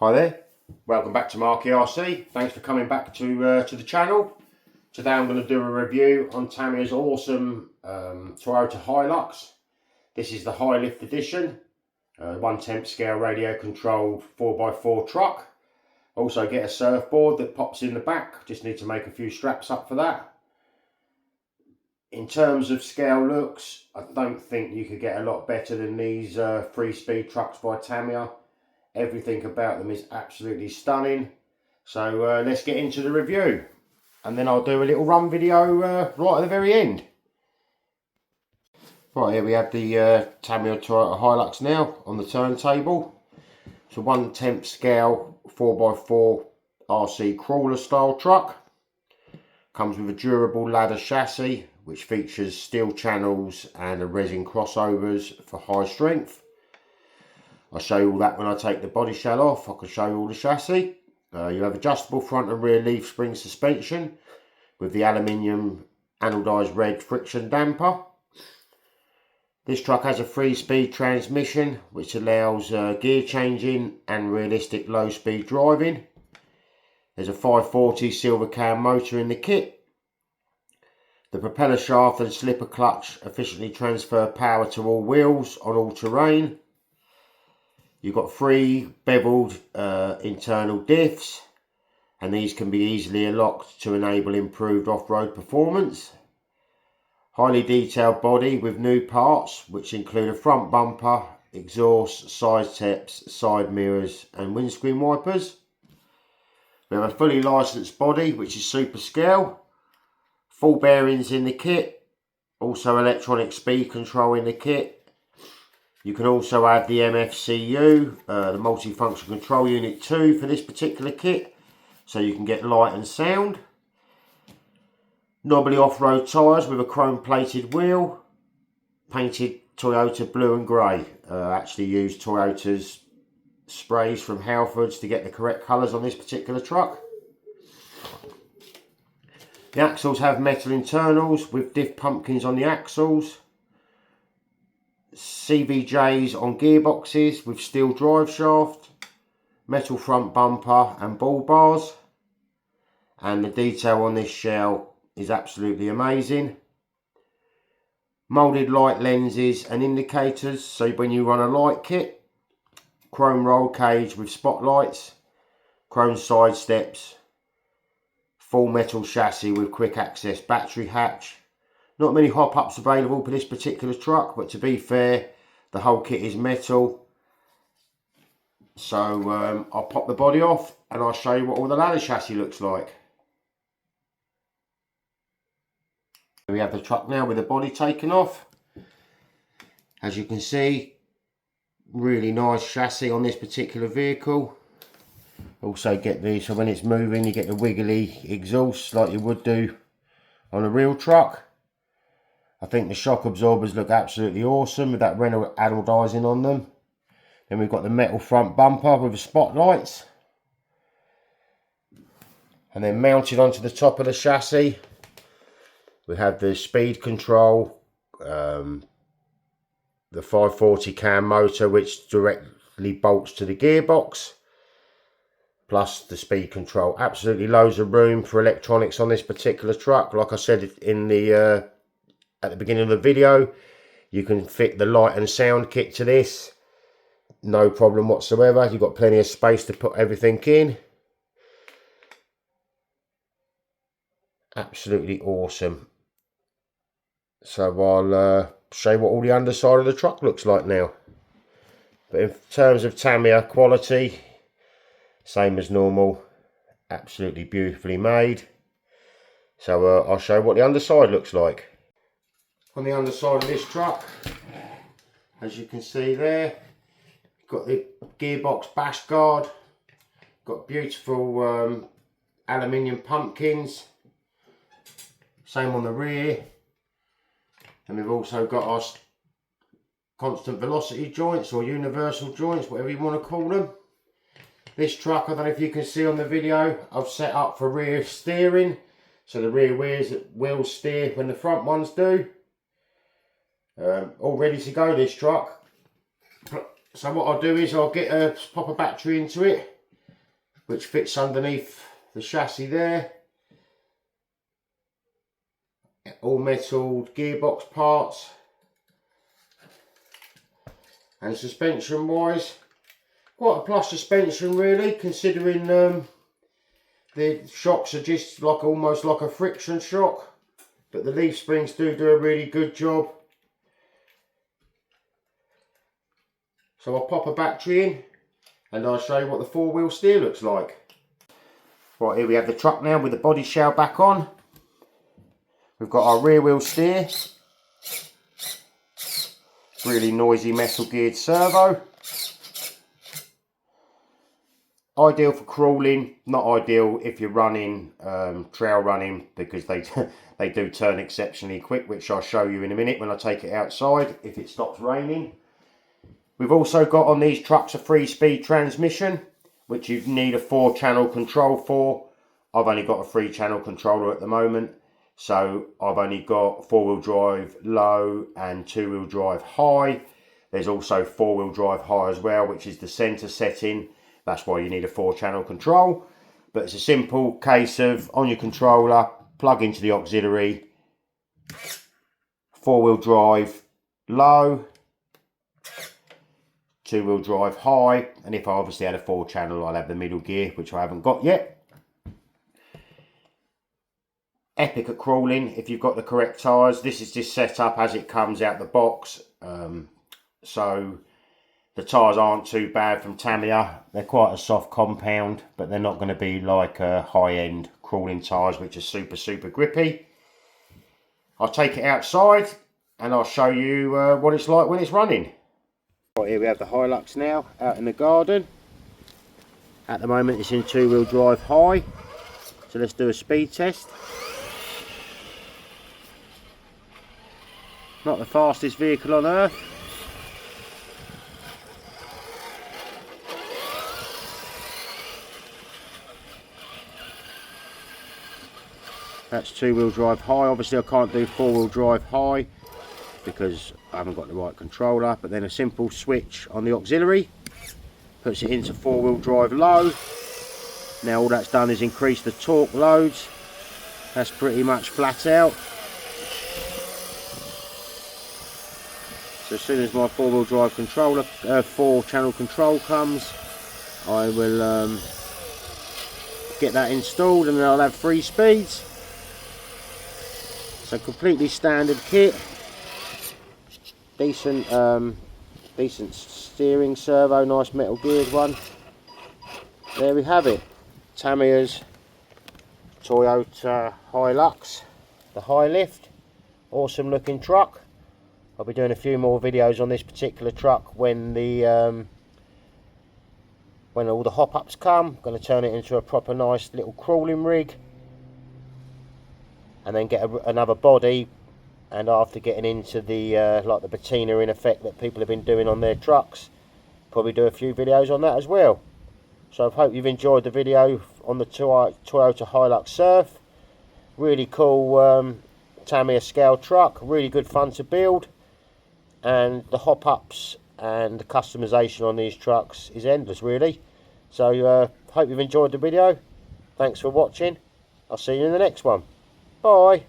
Hi there, welcome back to Mark ERC. Thanks for coming back to the channel. Today I'm going to do a review on Tamiya's awesome Toyota Hilux. This is the high lift edition, 1/10 scale radio controlled 4x4 truck. Also get a surfboard that pops in the back, just need to make a few straps up for that. In terms of scale looks, I don't think you could get a lot better than these 3-speed trucks by Tamiya. Everything about them is absolutely stunning. So let's get into the review, and then I'll do a little run video right at the very end. Right, here we have the Tamiya Toyota Hilux now on the turntable. It's a 1/10 scale 4x4 RC crawler style truck. Comes with a durable ladder chassis which features steel channels and a resin crossovers for high strength. I'll show you all that when I take the body shell off. I can show you all the chassis. You have adjustable front and rear leaf spring suspension with the aluminium anodised red friction damper. This truck has a 3-speed transmission which allows gear changing and realistic low speed driving. There's a 540 silver cam motor in the kit. The propeller shaft and slipper clutch efficiently transfer power to all wheels on all terrain. You've got 3 beveled internal diffs, and these can be easily locked to enable improved off-road performance. Highly detailed body with new parts which include a front bumper, exhaust, side steps, side mirrors and windscreen wipers. We have a fully licensed body which is super scale, full bearings in the kit, also electronic speed control in the kit. You can also add the MFCU, the multifunction control unit 2 for this particular kit, so you can get light and sound. Knobbly off-road tyres with a chrome plated wheel, painted Toyota blue and grey. Actually used Toyota's sprays from Halfords to get the correct colours on this particular truck. The axles have metal internals with diff pumpkins on the axles. CVJs on gearboxes with steel drive shaft, metal front bumper and ball bars, and the detail on this shell is absolutely amazing. Moulded light lenses and indicators, so when you run a light kit. Chrome roll cage with spotlights, chrome side steps, full metal chassis with quick access battery hatch. Not many hop-ups available for this particular truck, but to be fair, the whole kit is metal. So I'll pop the body off and I'll show you what all the ladder chassis looks like. We have the truck now with the body taken off. As you can see, really nice chassis on this particular vehicle. Also get the, so when it's moving you get the wiggly exhaust like you would do on a real truck. I think the shock absorbers look absolutely awesome with that Renault anodising on them. Then we've got the metal front bumper with the spotlights. And then mounted onto the top of the chassis, we have the speed control, the 540 cam motor which directly bolts to the gearbox, plus the speed control. Absolutely loads of room for electronics on this particular truck. Like I said in the at the beginning of the video, you can fit the light and sound kit to this, no problem whatsoever. You've got plenty of space to put everything in. Absolutely awesome. So I'll show you what all the underside of the truck looks like now. But in terms of Tamiya quality, same as normal, absolutely beautifully made. So I'll show you what the underside looks like. On the underside of this truck, as you can see there, got the gearbox bash guard, got beautiful aluminium pumpkins, same on the rear, and we've also got our constant velocity joints or universal joints, whatever you want to call them. This truck, I don't know if you can see on the video, I've set up for rear steering, so the rear wheels steer when the front ones do. All ready to go, this truck. So what I'll do is I'll get pop a battery into it, which fits underneath the chassis there. All metal gearbox parts. And suspension wise, quite a plush suspension really, considering the shocks are just like almost like a friction shock, but the leaf springs do a really good job. So I'll pop a battery in and I'll show you what the four-wheel steer looks like. Right, here we have the truck now with the body shell back on. We've got our rear wheel steer, really noisy metal geared servo. Ideal for crawling, not ideal if you're running, trail running, because they they do turn exceptionally quick, which I'll show you in a minute when I take it outside if it stops raining. We've also got on these trucks a 3-speed transmission, which you need a 4-channel control for. I've only got a 3-channel controller at the moment, so I've only got 4-wheel drive low and 2-wheel drive high. There's also 4-wheel drive high as well, which is the centre setting. That's why you need a 4-channel control. But it's a simple case of, on your controller, plug into the auxiliary, 4-wheel drive low, 2-wheel drive high, and if I obviously had a 4-channel, I'll have the middle gear, which I haven't got yet. Epic at crawling if you've got the correct tyres. This is just set up as it comes out the box, so the tyres aren't too bad from Tamiya. They're quite a soft compound, but they're not going to be like high-end crawling tyres, which are super grippy. I'll take it outside and I'll show you what it's like when it's running. Right, here we have the Hilux now out in the garden. At the moment it's in 2-wheel drive high, so let's do a speed test. Not the fastest vehicle on earth. That's 2-wheel drive high. Obviously I can't do 4-wheel drive high because I haven't got the right controller, but then a simple switch on the auxiliary puts it into 4-wheel drive low. Now all that's done is increase the torque loads. That's pretty much flat out. So as soon as my 4-wheel drive controller, 4-channel control comes, I will get that installed and then I'll have 3 speeds. So completely standard kit, decent steering servo, nice metal geared one. There we have it, Tamiya's Toyota Hilux, the high lift, awesome looking truck. I'll be doing a few more videos on this particular truck when all the hop-ups come. I'm going to turn it into a proper nice little crawling rig, and then get another body, and after getting into the like the patina in effect that people have been doing on their trucks, probably do a few videos on that as well. So I hope you've enjoyed the video on the Toyota Hilux Surf. Really cool Tamiya scale truck, really good fun to build, and the hop-ups and the customization on these trucks is endless really. So hope you've enjoyed the video. Thanks for watching. I'll see you in the next one. Bye.